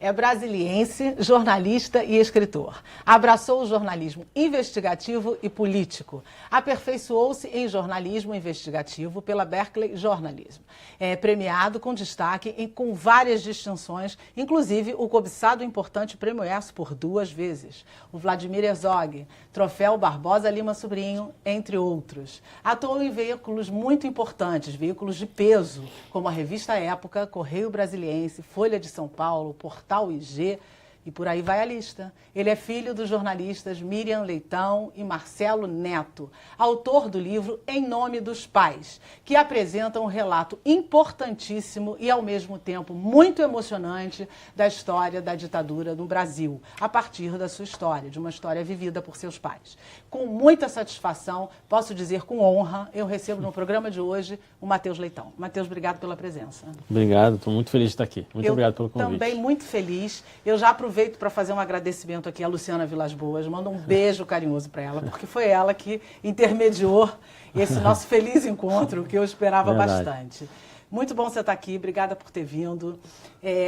É brasiliense, jornalista e escritor. Abraçou o jornalismo investigativo e político. Aperfeiçoou-se em jornalismo investigativo pela Berkeley Journalism. É premiado com destaque com várias distinções, inclusive o cobiçado e importante Prêmio ESSO por 2 vezes. O Vladimir Herzog, Troféu Barbosa Lima Sobrinho, entre outros. Atuou em veículos muito importantes, veículos de peso, como a revista Época, Correio Brasiliense, Folha de São Paulo, Portal IG, e por aí vai a lista. Ele é filho dos jornalistas Miriam Leitão e Marcelo Neto, autor do livro Em Nome dos Pais, que apresenta um relato importantíssimo e, ao mesmo tempo, muito emocionante da história da ditadura no Brasil, a partir da sua história, de uma história vivida por seus pais. Com muita satisfação, posso dizer com honra, eu recebo no programa de hoje o Matheus Leitão. Matheus, obrigado pela presença. Obrigado, estou muito feliz de estar aqui. Muito obrigado pelo convite. Também muito feliz. Eu já aproveito para fazer um agradecimento aqui à Luciana Vilas Boas. Mando um beijo carinhoso para ela, porque foi ela que intermediou esse nosso feliz encontro, que eu esperava bastante. Muito bom você estar aqui, obrigada por ter vindo.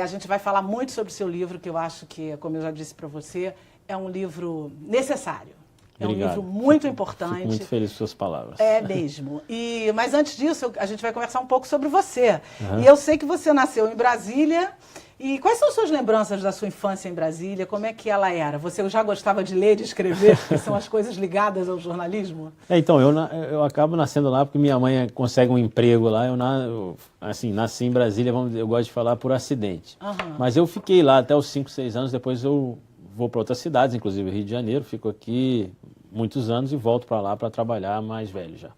A gente vai falar muito sobre o seu livro, que eu acho que, como eu já disse para você, é um livro necessário. É um livro muito importante. Fico muito feliz com suas palavras. É mesmo. Mas antes disso, a gente vai conversar um pouco sobre você. E eu sei que você nasceu em Brasília. E quais são suas lembranças da sua infância em Brasília? Como é que ela era? Você já gostava de ler, de escrever, que são as coisas ligadas ao jornalismo? Então, eu acabo nascendo lá porque minha mãe consegue um emprego lá. Eu nasci em Brasília, eu gosto de falar, por acidente. Mas eu fiquei lá até os 5, 6 anos, depois eu vou para outras cidades, inclusive Rio de Janeiro, fico aqui muitos anos e volto para lá para trabalhar mais velho já.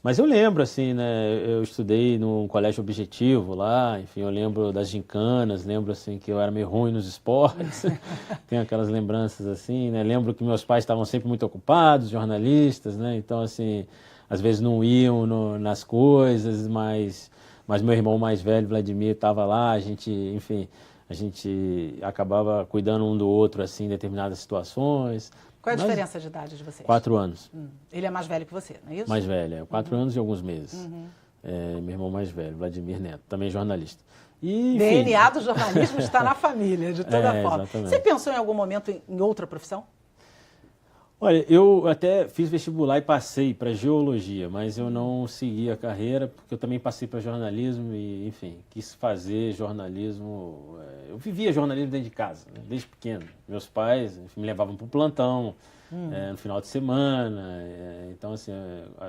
Mas eu lembro, assim, né, eu estudei num colégio objetivo lá, enfim, eu lembro das gincanas, lembro, assim, que eu era meio ruim nos esportes, tenho aquelas lembranças, assim, né, lembro que meus pais estavam sempre muito ocupados, jornalistas, né, então, assim, às vezes não iam nas coisas, mas meu irmão mais velho, Vladimir, estava lá, a gente acabava cuidando um do outro, assim, em determinadas situações. Qual é a diferença de idade de vocês? 4 anos. Ele é mais velho que você, não é isso? Mais velho, 4 anos e alguns meses. Meu irmão mais velho, Vladimir Neto, também jornalista. E, DNA do jornalismo está na família, de toda forma. Exatamente. Você pensou em algum momento em outra profissão? Olha, eu até fiz vestibular e passei para geologia, mas eu não segui a carreira, porque eu também passei para jornalismo e, enfim, quis fazer jornalismo. Eu vivia jornalismo dentro de casa, né, desde pequeno. Meus pais, enfim, me levavam para o plantão no final de semana. Então, assim,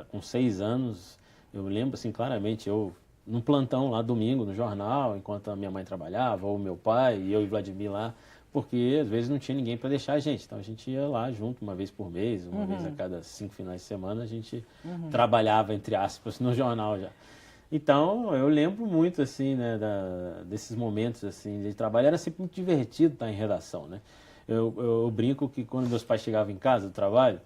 com 6 anos, eu lembro, assim, claramente, eu num plantão lá domingo, no jornal, enquanto a minha mãe trabalhava, ou meu pai, e eu e Vladimir lá, porque às vezes não tinha ninguém para deixar a gente. Então a gente ia lá junto uma vez por mês, uma vez a cada 5 finais de semana, a gente trabalhava, entre aspas, no jornal já. Então eu lembro muito, assim, né, desses momentos, assim, de trabalho. Era sempre muito divertido estar em redação, né? Eu brinco que quando meus pais chegavam em casa do trabalho,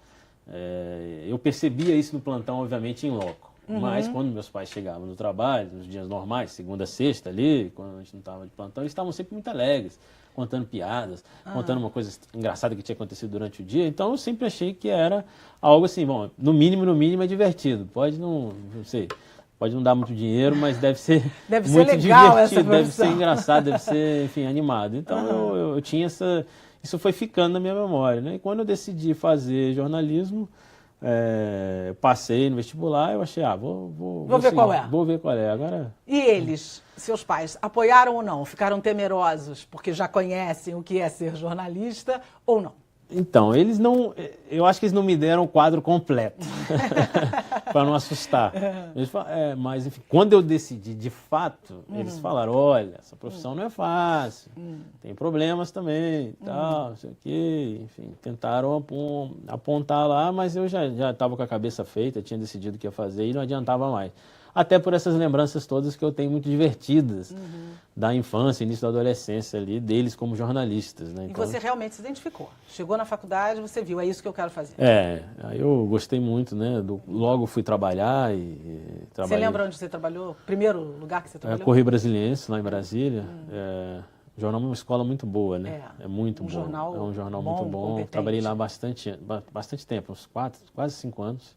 eu percebia isso no plantão, obviamente, em loco. Mas quando meus pais chegavam no trabalho, nos dias normais, segunda a sexta ali, quando a gente não estava de plantão, eles estavam sempre muito alegres, contando piadas, contando uma coisa engraçada que tinha acontecido durante o dia. Então eu sempre achei que era algo assim, bom, no mínimo é divertido. Pode não sei, pode não dar muito dinheiro, mas deve ser muito legal, divertido, deve ser engraçado, deve ser, enfim, animado. Então eu tinha isso foi ficando na minha memória, né? E quando eu decidi fazer jornalismo, eu passei no vestibular, eu achei, vou ver qual é. Vou ver qual é. Agora... E eles, seus pais, apoiaram ou não? Ficaram temerosos porque já conhecem o que é ser jornalista ou não? Então, eu acho que eles não me deram o quadro completo, para não assustar. Mas, enfim, quando eu decidi, de fato, eles falaram, olha, essa profissão não é fácil, tem problemas também, tal, não sei o quê. Enfim, tentaram apontar lá, mas eu já estava com a cabeça feita, tinha decidido o que ia fazer e não adiantava mais. Até por essas lembranças todas que eu tenho muito divertidas da infância, início da adolescência ali, deles como jornalistas, né? Então, e você realmente se identificou? Chegou na faculdade, você viu, é isso que eu quero fazer? Aí eu gostei muito, né? Logo fui trabalhar e trabalhei. Você lembra onde você trabalhou? Primeiro lugar que você trabalhou? Correio Brasiliense, lá em Brasília. O jornal é uma escola muito boa, né? É muito bom. É um jornal muito bom. Competente. Trabalhei lá bastante tempo, uns quase 5 anos.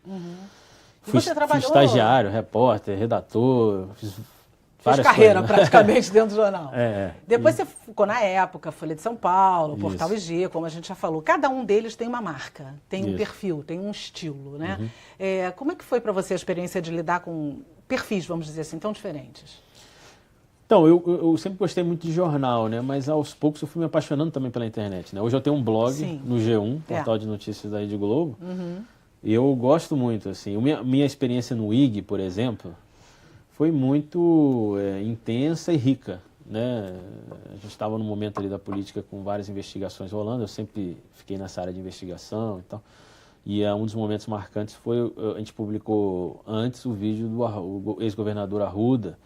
Você trabalhou... Fui estagiário, repórter, redator, Fez carreira praticamente dentro do jornal. Depois você ficou na Época, Folha de São Paulo, Portal IG, como a gente já falou. Cada um deles tem uma marca, tem um perfil, tem um estilo, né? Como é que foi para você a experiência de lidar com perfis, vamos dizer assim, tão diferentes? Então, eu sempre gostei muito de jornal, né? Mas aos poucos eu fui me apaixonando também pela internet, né? Hoje eu tenho um blog no G1, portal de notícias da Rede Globo. E eu gosto muito, assim. Minha experiência no IG, por exemplo, foi muito intensa e rica, né? A gente estava num momento ali da política com várias investigações rolando, eu sempre fiquei nessa área de investigação e tal. E um dos momentos marcantes foi, a gente publicou antes o vídeo do ex-governador Arruda,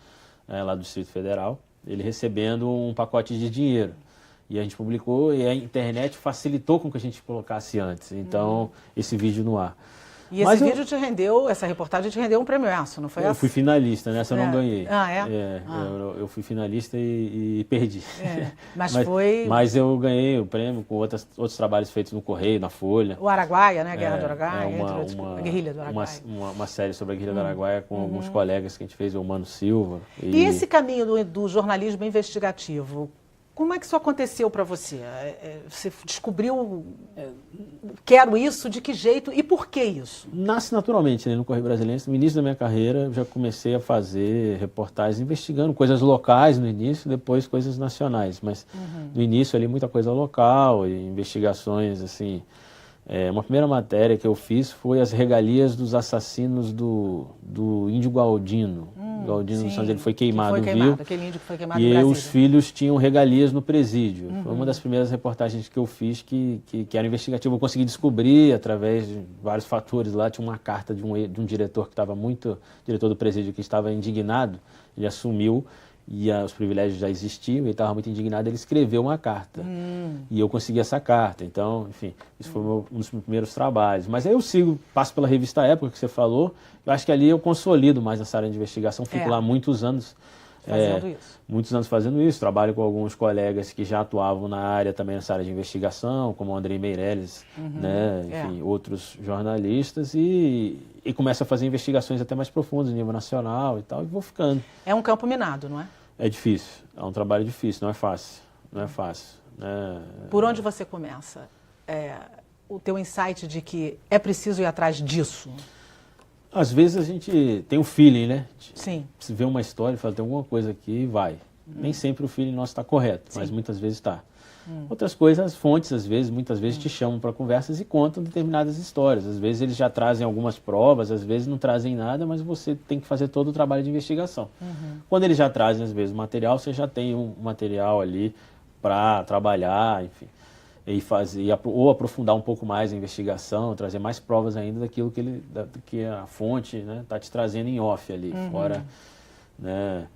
lá do Distrito Federal, ele recebendo um pacote de dinheiro. E a gente publicou e a internet facilitou com que a gente colocasse antes. Então, esse vídeo no ar. E esse vídeo te rendeu, essa reportagem te rendeu um prêmio ESSO, não foi essa? Eu fui finalista, nessa eu não ganhei. Eu fui finalista e perdi. Mas eu ganhei o prêmio com outros trabalhos feitos no Correio, na Folha. O Araguaia, né? A Guerra do Araguaia, a Guerrilha do Araguaia. Uma série sobre a Guerrilha do Araguaia com alguns colegas que a gente fez, o Mano Silva. E esse caminho do jornalismo investigativo, como é que isso aconteceu para você? Você descobriu, quero isso, de que jeito e por que isso? Nasce naturalmente, né, no Correio Brasiliense. No início da minha carreira, eu já comecei a fazer reportagens investigando coisas locais no início, depois coisas nacionais. Mas no início ali muita coisa local e investigações assim. Uma primeira matéria que eu fiz foi as regalias dos assassinos do índio Galdino. Galdino dos Santos, ele foi queimado, aquele índio que foi queimado e os filhos tinham regalias no presídio. Foi uma das primeiras reportagens que eu fiz que era investigativa. Eu consegui descobrir, através de vários fatores lá, tinha uma carta de um diretor que estava diretor do presídio, que estava indignado, ele assumiu, e os privilégios já existiam, ele estava muito indignado, ele escreveu uma carta. E eu consegui essa carta. Então, enfim, isso foi um dos meus primeiros trabalhos. Mas aí eu passo pela revista Época, que você falou, eu acho que ali eu consolido mais essa área de investigação, fico lá muitos anos fazendo isso. Muitos anos fazendo isso, trabalho com alguns colegas que já atuavam na área também, nessa área de investigação, como o Andrei Meirelles, né? Enfim, outros jornalistas, e começo a fazer investigações até mais profundas, nível nacional e tal, e vou ficando. É um campo minado, não é? É difícil, é um trabalho difícil, não é fácil, não é fácil. Né? Por onde você começa? O teu insight de que é preciso ir atrás disso? Às vezes a gente tem um feeling, né? Sim. Se vê uma história e fala, tem alguma coisa aqui, vai. Nem sempre o feeling nosso está correto, mas muitas vezes está. Outras coisas, as fontes, muitas vezes te chamam para conversas e contam determinadas histórias. Às vezes eles já trazem algumas provas, às vezes não trazem nada, mas você tem que fazer todo o trabalho de investigação. Quando eles já trazem, às vezes, o material, você já tem um material ali para trabalhar, enfim. Ou aprofundar um pouco mais a investigação, trazer mais provas ainda daquilo que a fonte está te trazendo em off ali, fora. Né?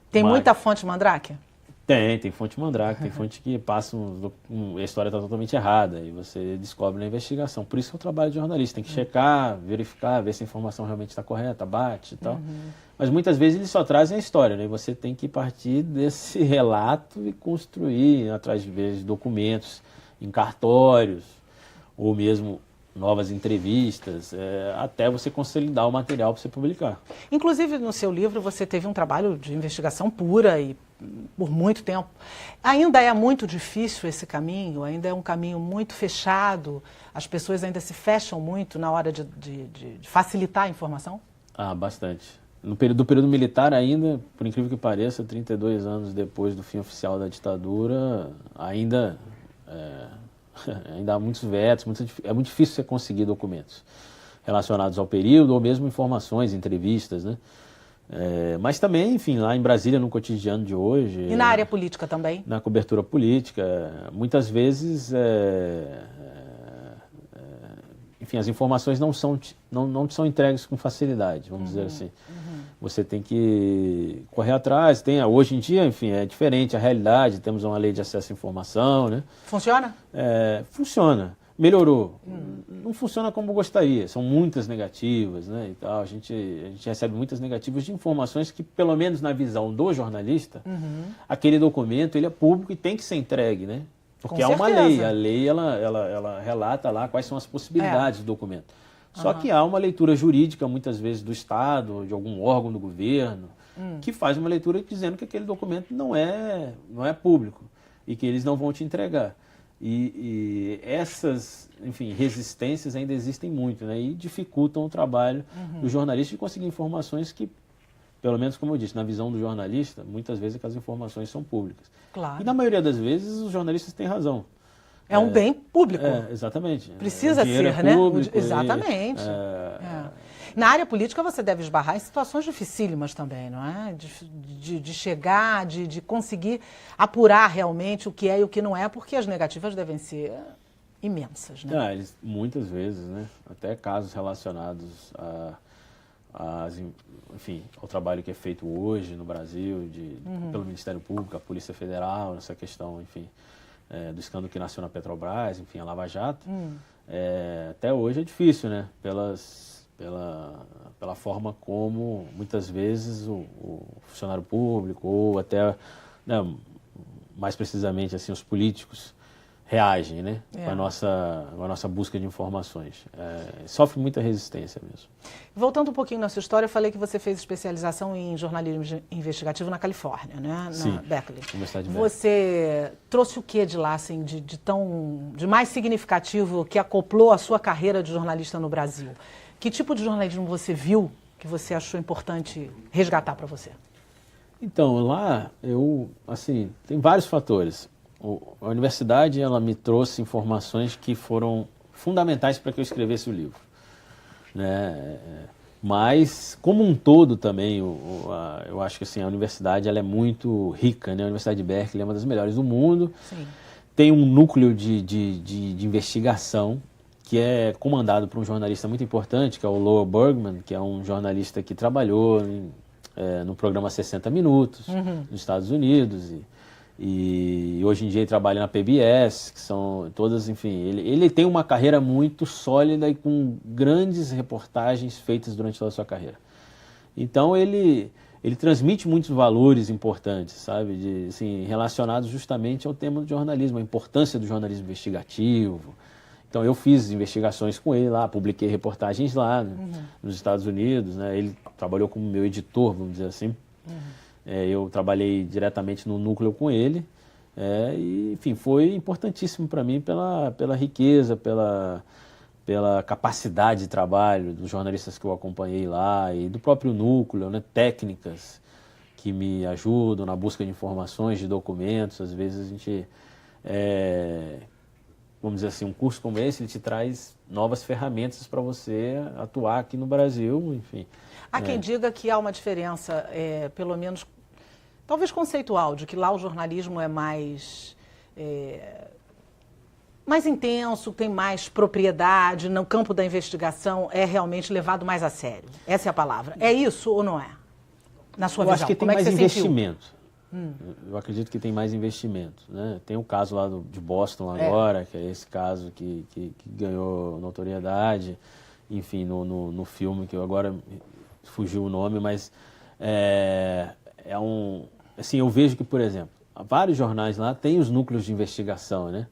Tem muita fonte mandrake? Tem fonte mandrake, tem fonte que passa a história está totalmente errada e você descobre na investigação. Por isso que é o trabalho de jornalista, tem que checar, verificar, ver se a informação realmente está correta, bate e tal. Mas muitas vezes eles só trazem a história, né? E você tem que partir desse relato e construir, atrás de documentos, em cartórios, ou mesmo novas entrevistas, até você consolidar o material para você publicar. Inclusive, no seu livro, você teve um trabalho de investigação pura e por muito tempo. Ainda é muito difícil esse caminho, ainda é um caminho muito fechado, as pessoas ainda se fecham muito na hora de facilitar a informação? Bastante. Do período militar ainda, por incrível que pareça, 32 anos depois do fim oficial da ditadura, ainda há muitos vetos, é muito difícil você conseguir documentos relacionados ao período ou mesmo informações, entrevistas, né? Mas também, enfim, lá em Brasília, no cotidiano de hoje... E na área política também? Na cobertura política, muitas vezes, enfim, as informações não são entregues com facilidade, vamos dizer assim. Você tem que correr atrás. Hoje em dia, enfim, é diferente a realidade, temos uma lei de acesso à informação, né? Funciona? Funciona. Melhorou. Não funciona como gostaria. São muitas negativas, né? E tal. A gente recebe muitas negativas de informações que, pelo menos na visão do jornalista, aquele documento ele é público e tem que ser entregue, né? Porque há uma lei. A lei ela relata lá quais são as possibilidades do documento. Só que há uma leitura jurídica, muitas vezes, do Estado, de algum órgão do governo, que faz uma leitura dizendo que aquele documento não é público e que eles não vão te entregar. E essas, enfim, resistências ainda existem muito, né? E dificultam o trabalho do jornalista de conseguir informações que, pelo menos como eu disse, na visão do jornalista, muitas vezes aquelas informações são públicas. Claro. E na maioria das vezes os jornalistas têm razão. É um bem público. Exatamente. Precisa ser, né? Exatamente. Na área política você deve esbarrar em situações dificílimas também, não é? De chegar, de conseguir apurar realmente o que é e o que não é, porque as negativas devem ser imensas, né? Muitas vezes, né? Até casos relacionados enfim, ao trabalho que é feito hoje no Brasil, pelo Ministério Público, a Polícia Federal, nessa questão, enfim, do escândalo que nasceu na Petrobras, enfim, a Lava Jato. Até hoje é difícil, né? Pela forma como, muitas vezes, o funcionário público ou até, né, mais precisamente, assim, os políticos reagem, né, com a nossa busca de informações. Sofre muita resistência mesmo. Voltando um pouquinho na sua história, eu falei que você fez especialização em jornalismo investigativo na Califórnia, né? Sim, na Berkeley. Universidade de Berkeley. Você trouxe o que de lá, assim, de mais significativo que acoplou a sua carreira de jornalista no Brasil? Que tipo de jornalismo você viu que você achou importante resgatar para você? Então, lá, tem vários fatores. A universidade, ela me trouxe informações que foram fundamentais para que eu escrevesse o livro, né? Mas, como um todo também, eu acho que assim, a universidade ela é muito rica, né? A Universidade de Berkeley é uma das melhores do mundo. Sim. Tem um núcleo de investigação que é comandado por um jornalista muito importante, que é o Lowell Bergman, que é um jornalista que trabalhou no programa 60 Minutos, nos Estados Unidos, e hoje em dia ele trabalha na PBS, que são todas, enfim, ele tem uma carreira muito sólida e com grandes reportagens feitas durante toda a sua carreira. Então ele transmite muitos valores importantes, sabe, assim, relacionados justamente ao tema do jornalismo, a importância do jornalismo investigativo. Então eu fiz investigações com ele lá, publiquei reportagens lá nos Estados Unidos, né? Ele trabalhou como meu editor, vamos dizer assim. Eu trabalhei diretamente no núcleo com ele, e, enfim, foi importantíssimo para mim pela riqueza, pela capacidade de trabalho dos jornalistas que eu acompanhei lá e do próprio núcleo, né? Técnicas que me ajudam na busca de informações, de documentos. Às vezes a gente, vamos dizer assim, um curso como esse, ele te traz novas ferramentas para você atuar aqui no Brasil, enfim. Há quem diga que há uma diferença, pelo menos, talvez conceitual, de que lá o jornalismo é mais intenso, tem mais propriedade, no campo da investigação é realmente levado mais a sério. Essa é a palavra. É isso ou não é? Na sua visão, acho que tem como é que mais você investimento. Eu acredito que tem mais investimento, né? Tem o caso lá de Boston agora, que é esse caso que ganhou notoriedade, enfim, no filme, que eu agora fugiu o nome, mas assim, eu vejo que, por exemplo, vários jornais lá têm os núcleos de investigação, né?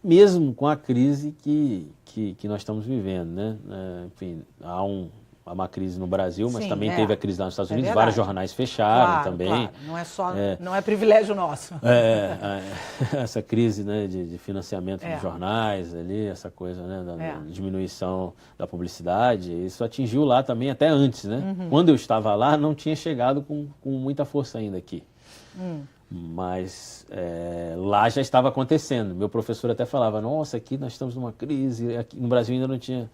Mesmo com a crise que nós estamos vivendo, né? Enfim, há uma crise no Brasil, mas também teve a crise lá nos Estados Unidos, vários jornais fecharam também. Claro. Não é privilégio nosso. Essa crise, né, de financiamento dos jornais, ali, essa coisa, né, da diminuição da publicidade, isso atingiu lá também até antes, né? Quando eu estava lá, não tinha chegado com muita força ainda aqui. Mas lá já estava acontecendo. Meu professor até falava, nossa, aqui nós estamos numa crise, aqui no Brasil ainda não tinha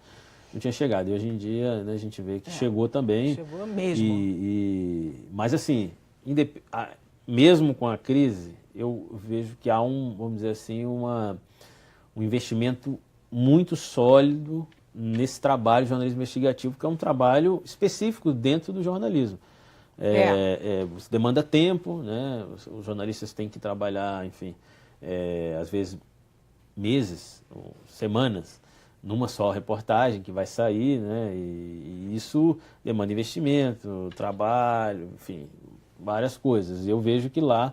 chegado. E hoje em dia, né, a gente vê que chegou também. Chegou mesmo. Mas assim, mesmo com a crise, eu vejo que há vamos dizer assim, um investimento muito sólido nesse trabalho de jornalismo investigativo, que é um trabalho específico dentro do jornalismo. Demanda tempo, né? Os jornalistas têm que trabalhar, enfim, às vezes meses, ou semanas, numa só reportagem que vai sair, né? E isso demanda investimento, trabalho, enfim, várias coisas. Eu vejo que lá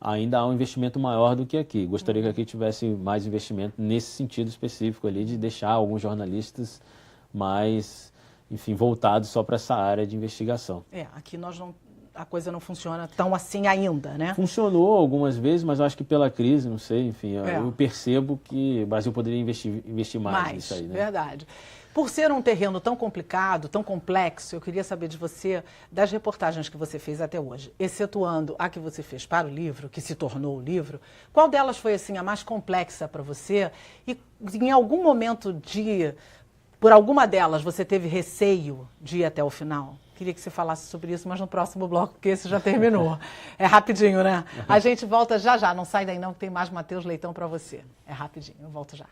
ainda há um investimento maior do que aqui. Gostaria que aqui tivesse mais investimento nesse sentido específico ali, de deixar alguns jornalistas mas, enfim, voltado só para essa área de investigação. Aqui a coisa não funciona tão assim ainda, né? Funcionou algumas vezes, mas eu acho que pela crise, não sei, enfim, eu percebo que o Brasil poderia investir mais nisso aí, né? Verdade. Por ser um terreno tão complicado, tão complexo, eu queria saber de você, das reportagens que você fez até hoje, excetuando a que você fez para o livro, que se tornou o livro, qual delas foi assim a mais complexa para você? E em algum momento por alguma delas, você teve receio de ir até o final? Queria que você falasse sobre isso, mas no próximo bloco, porque esse já terminou. É rapidinho, né? A gente volta já já. Não sai daí não, que tem mais Matheus Leitão para você. É rapidinho, eu volto já.